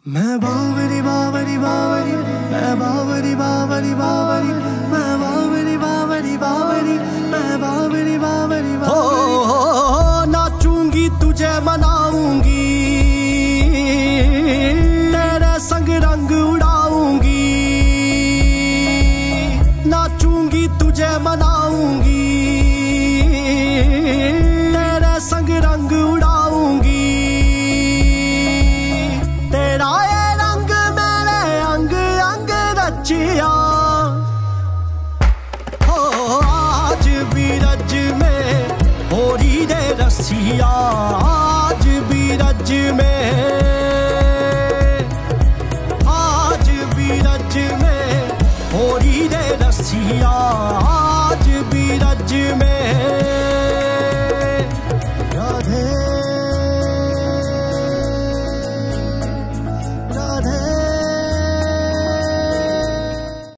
मैं बावरी बावरी बावरी, मैं बावरी बावरी बावरी, मैं बावरी बावरी बावरी, मैं बावरी बावरी बावरी। हो नाचूंगी तुझे मनाऊंगी, तेरे संग रंग उड़ाऊंगी। नाचूंगी तुझे मनाऊंगी, तेरे संग रंग उड़ाऊंगी। तेरा ये रंग मेरे अंग अंग रचिया, हो आज भी रज में हो रही रे रसिया, आज भी रज में